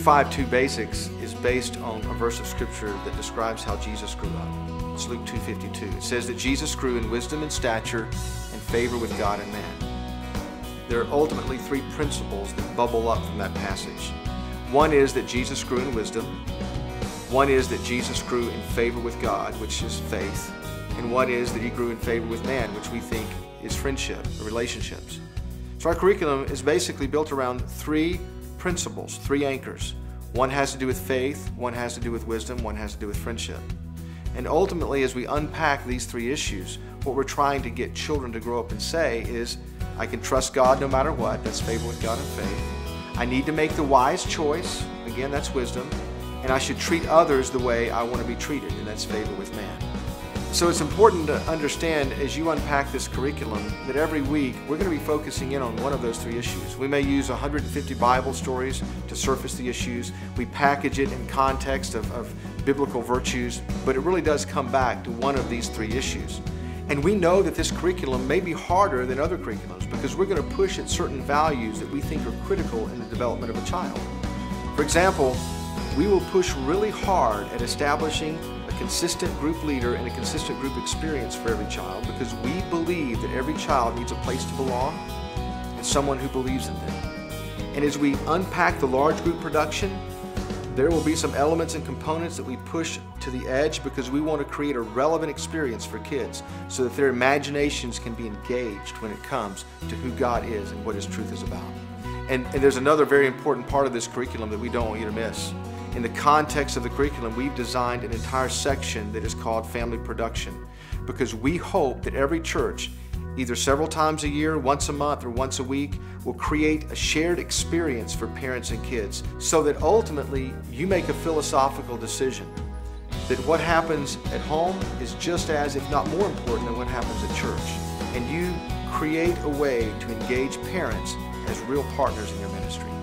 5:2 Basics is based on a verse of Scripture that describes how Jesus grew up. It's Luke 2:52. It says that Jesus grew in wisdom and stature and favor with God and man. There are ultimately three principles that bubble up from that passage. One is that Jesus grew in wisdom. One is that Jesus grew in favor with God, which is faith. And one is that he grew in favor with man, which we think is friendship or relationships. So our curriculum is basically built around three principles, three anchors. One has to do with faith, one has to do with wisdom, one has to do with friendship. And ultimately, as we unpack these three issues, what we're trying to get children to grow up and say is, I can trust God no matter what. That's favor with God and faith. I need to make the wise choice. Again, that's wisdom. And I should treat others the way I want to be treated, and that's favor with man. So it's important to understand as you unpack this curriculum that every week we're going to be focusing in on one of those three issues. We may use 150 Bible stories to surface the issues. We package it in context of biblical virtues, but it really does come back to one of these three issues. And we know that this curriculum may be harder than other curriculums because we're going to push at certain values that we think are critical in the development of a child. For example, we will push really hard at establishing a consistent group leader and a consistent group experience for every child because we believe that every child needs a place to belong and someone who believes in them. And as we unpack the large group production, there will be some elements and components that we push to the edge because we want to create a relevant experience for kids so that their imaginations can be engaged when it comes to who God is and what His truth is about. And there's another very important part of this curriculum that we don't want you to miss. In the context of the curriculum, we've designed an entire section that is called Family Production because we hope that every church, either several times a year, once a month, or once a week, will create a shared experience for parents and kids so that ultimately you make a philosophical decision that what happens at home is just as, if not more important than what happens at church. And you create a way to engage parents as real partners in your ministry.